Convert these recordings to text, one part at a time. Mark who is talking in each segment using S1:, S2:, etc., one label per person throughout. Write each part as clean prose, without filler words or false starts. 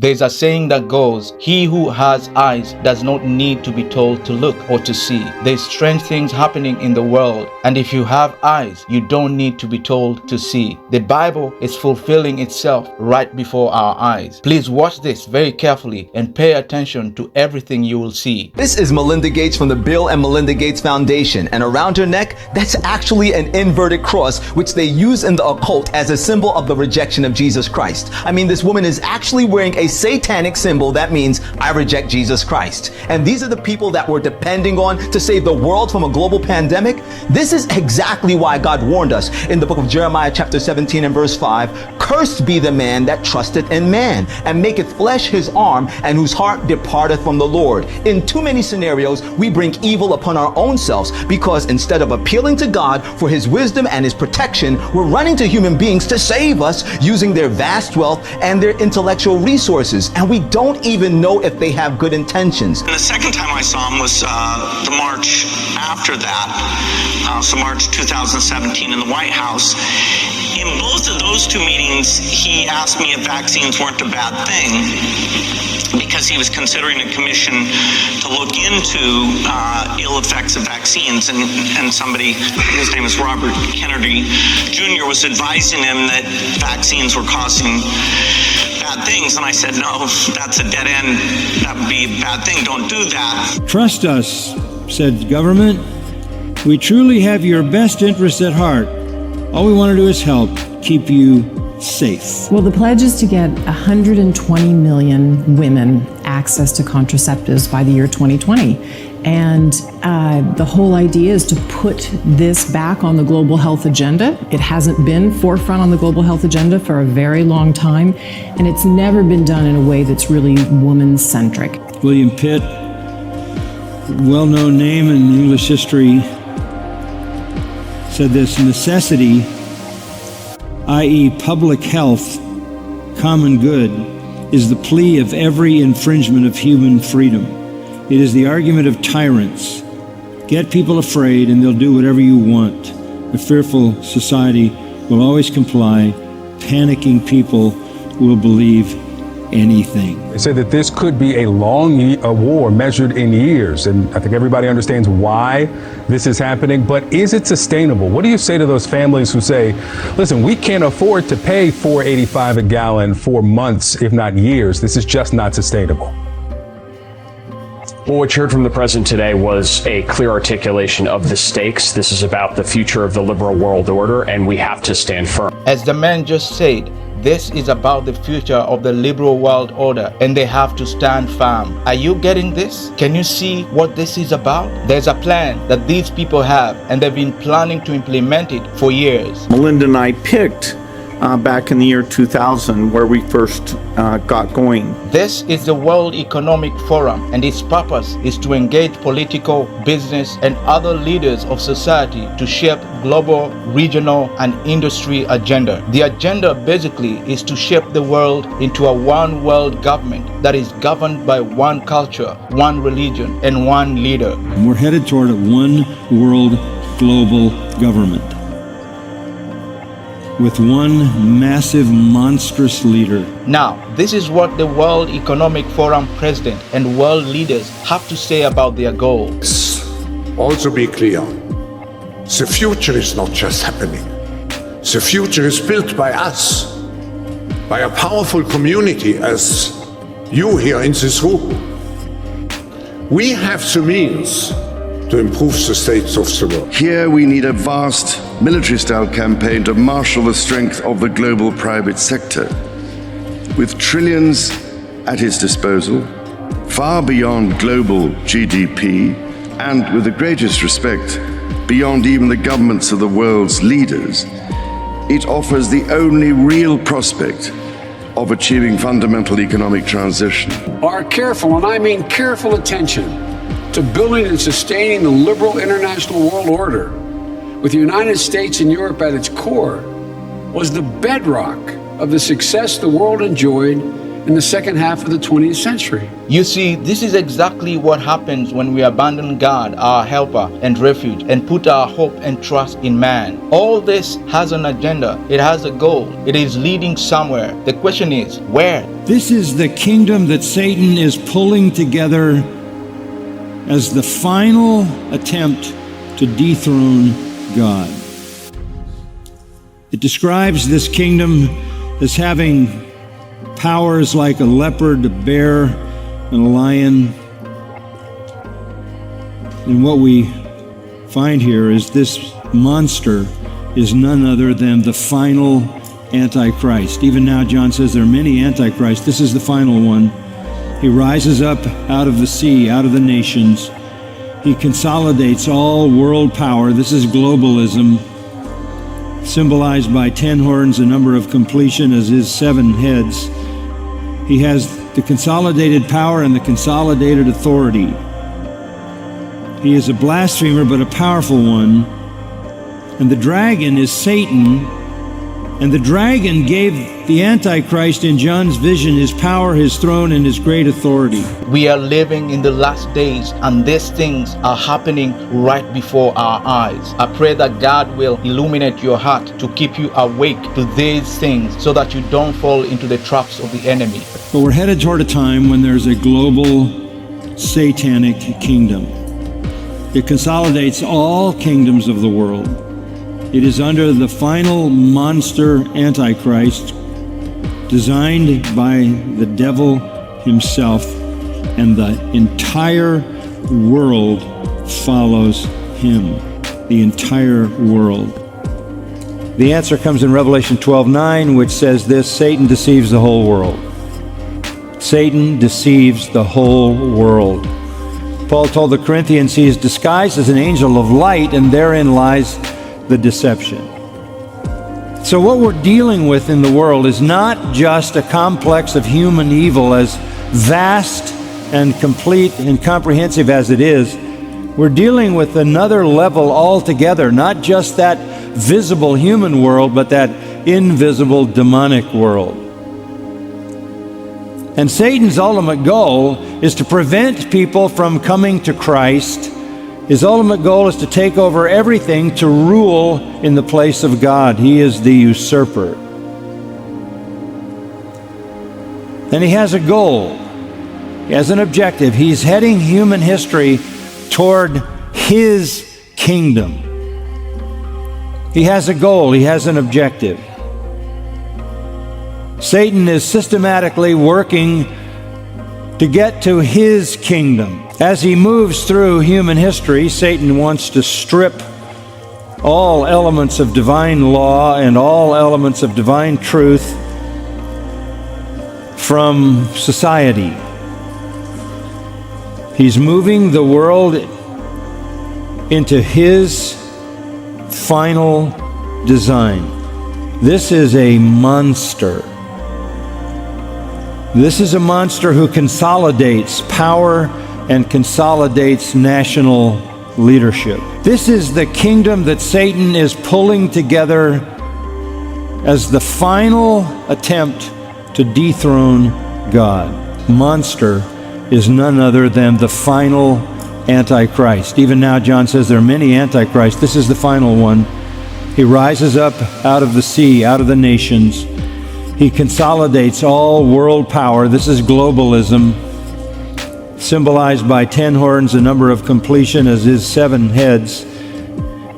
S1: There's a saying that goes, he who has eyes does not need to be told to look or to see. There's strange things happening in the world, and if you have eyes, you don't need to be told to see. The Bible is fulfilling itself right before our eyes. Please watch this very carefully and pay attention to everything you will see.
S2: This is Melinda Gates from the Bill and Melinda Gates Foundation, and around her neck, that's actually an inverted cross, which they use in the occult as a symbol of the rejection of Jesus Christ. I mean, this woman is actually wearing a satanic symbol that means I reject Jesus Christ. And these are the people that we're depending on to save the world from a global pandemic. This is exactly why God warned us in the book of Jeremiah chapter 17 and verse 5, cursed be the man that trusteth in man, and maketh flesh his arm, and whose heart departeth from the Lord. In too many scenarios, we bring evil upon our own selves, because instead of appealing to God for his wisdom and his protection, we're running to human beings to save us using their vast wealth and their intellectual resources, and we don't even know if they have good intentions.
S3: And the second time I saw him was the March after that, so March 2017 in the White House. In both of those two meetings, he asked me if vaccines weren't a bad thing, because he was considering a commission to look into ill effects of vaccines, and somebody, his name is Robert Kennedy Jr., was advising him that vaccines were causing bad things, and I said, no, that's a dead end, that would be a bad thing, don't do that.
S4: Trust us, said the government. We truly have your best interests at heart. All we want to do is help keep you safe.
S5: Well, the pledge is to get 120 million women access to contraceptives by the year 2020. And the whole idea is to put this back on the global health agenda. It hasn't been forefront on the global health agenda for a very long time, and it's never been done in a way that's really woman-centric.
S4: William Pitt, well-known name in English history, said this: necessity, i.e. public health, common good, is the plea of every infringement of human freedom. It is the argument of tyrants. Get people afraid and they'll do whatever you want. A fearful society will always comply. Panicking people will believe anything.
S6: They say that this could be a long war measured in years, and I think everybody understands why this is happening, but is it sustainable? What do you say to those families who say, listen, we can't afford to pay $4.85 a gallon for months, if not years. This is just not sustainable.
S7: Well, what you heard from the president today was a clear articulation of the stakes. This is about the future of the liberal world order, and we have to stand firm.
S1: As the man just said, this is about the future of the liberal world order, and they have to stand firm. Are you getting this? Can you see what this is about? There's a plan that these people have, and they've been planning to implement it for years.
S8: Melinda and I picked back in the year 2000, where we first got going.
S1: This is the World Economic Forum, and its purpose is to engage political, business, and other leaders of society to shape global, regional, and industry agenda. The agenda basically is to shape the world into a one world government that is governed by one culture, one religion, and one leader.
S4: And we're headed toward a one world global government, with one massive, monstrous leader.
S1: Now, this is what the World Economic Forum president and world leaders have to say about their goals.
S9: Also be clear, the future is not just happening. The future is built by us, by a powerful community as you here in this room. We have the means to improve the states of the world.
S10: Here we need a vast military-style campaign to marshal the strength of the global private sector, with trillions at its disposal, far beyond global GDP, and with the greatest respect, beyond even the governments of the world's leaders. It offers the only real prospect of achieving fundamental economic transition.
S11: Our careful, and I mean careful, attention to building and sustaining the liberal international world order, with the United States and Europe at its core, was the bedrock of the success the world enjoyed in the second half of the 20th century.
S1: You see, this is exactly what happens when we abandon God, our helper and refuge, and put our hope and trust in man. All this has an agenda. It has a goal. It is leading somewhere. The question is, where?
S4: This is the kingdom that Satan is pulling together as the final attempt to dethrone God. It describes this kingdom as having powers like a leopard, a bear, and a lion. And what we find here is this monster is none other than the final Antichrist. Even now, John says there are many Antichrists. This is the final one. He rises up out of the sea, out of the nations. He consolidates all world power. This is globalism, symbolized by 10 horns, a number of completion as his 7 heads. He has the consolidated power and the consolidated authority. He is a blasphemer, but a powerful one. And the dragon is Satan. And the dragon gave the Antichrist in John's vision his power, his throne, and his great authority.
S1: We are living in the last days, and these things are happening right before our eyes. I pray that God will illuminate your heart to keep you awake to these things so that you don't fall into the traps of the enemy.
S4: But we're headed toward a time when there's a global satanic kingdom. It consolidates all kingdoms of the world. It is under the final monster Antichrist, designed by the devil himself, and the entire world follows him. The entire world. The answer comes in Revelation 12:9, which says this: Satan deceives the whole world. Satan deceives the whole world. Paul told the Corinthians he is disguised as an angel of light, and therein lies the deception. So what we're dealing with in the world is not just a complex of human evil, as vast and complete and comprehensive as it is. We're dealing with another level altogether, not just that visible human world, but that invisible demonic world. And Satan's ultimate goal is to prevent people from coming to Christ. His ultimate goal is to take over everything, to rule in the place of God. He is the usurper. And he has a goal. He has an objective. He's heading human history toward his kingdom. He has a goal. He has an objective. Satan is systematically working to get to his kingdom. As he moves through human history, Satan wants to strip all elements of divine law and all elements of divine truth from society. He's moving the world into his final design. This is a monster. This is a monster who consolidates power and consolidates national leadership. This is the kingdom that Satan is pulling together as the final attempt to dethrone God. Monster is none other than the final Antichrist. Even now, John says there are many Antichrists. This is the final one. He rises up out of the sea, out of the nations. He consolidates all world power. This is globalism, symbolized by 10 horns, a number of completion as his 7 heads.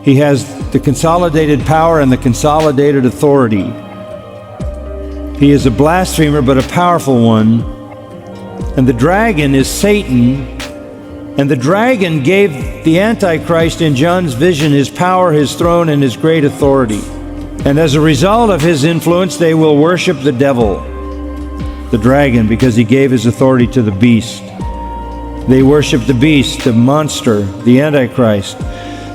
S4: He has the consolidated power and the consolidated authority. He is a blasphemer, but a powerful one. And the dragon is Satan. And the dragon gave the Antichrist in John's vision his power, his throne, and his great authority. And as a result of his influence, they will worship the devil, the dragon, because he gave his authority to the beast. They worship the beast, the monster, the Antichrist,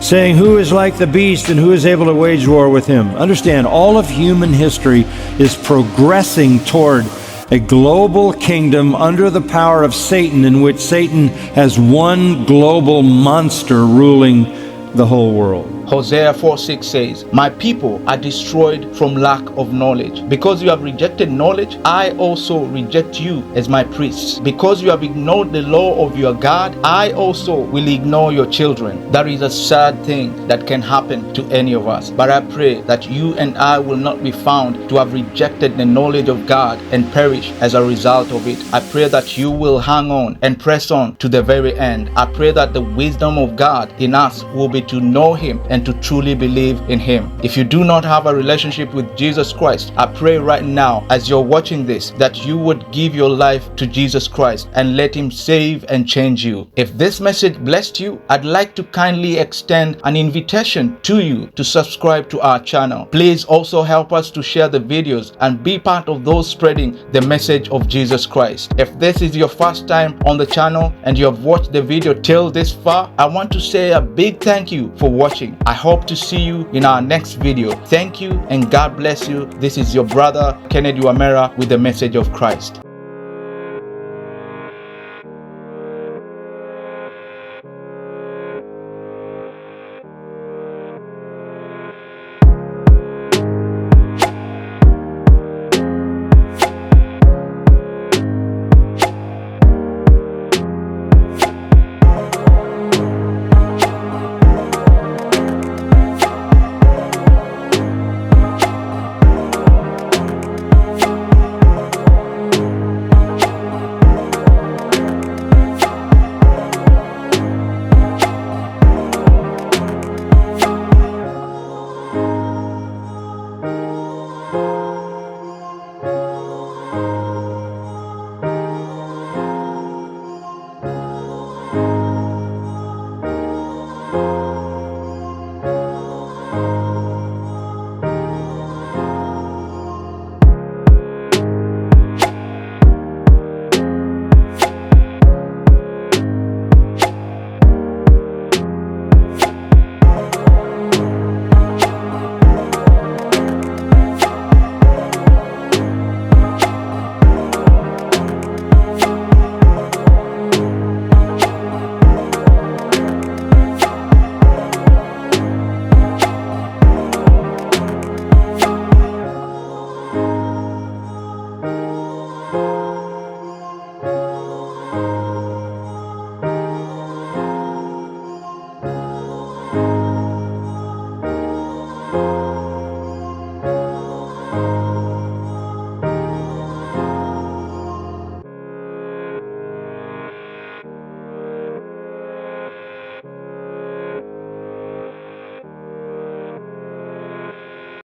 S4: saying, "Who is like the beast and who is able to wage war with him?" Understand, all of human history is progressing toward a global kingdom under the power of Satan, in which Satan has one global monster ruling the whole world.
S1: Hosea 4:6 says, "My people are destroyed from lack of knowledge. Because you have rejected knowledge, I also reject you as my priests. Because you have ignored the law of your God, I also will ignore your children." That is a sad thing that can happen to any of us. But I pray that you and I will not be found to have rejected the knowledge of God and perish as a result of it. I pray that you will hang on and press on to the very end. I pray that the wisdom of God in us will be to know Him and to truly believe in Him. If you do not have a relationship with Jesus Christ, I pray right now as you're watching this that you would give your life to Jesus Christ and let Him save and change you. If this message blessed you, I'd like to kindly extend an invitation to you to subscribe to our channel. Please also help us to share the videos and be part of those spreading the message of Jesus Christ. If this is your first time on the channel and you have watched the video till this far, I want to say a big thank you for watching. I hope to see you in our next video. Thank you and God bless you. This is your brother Kennedy Wamera with the message of Christ.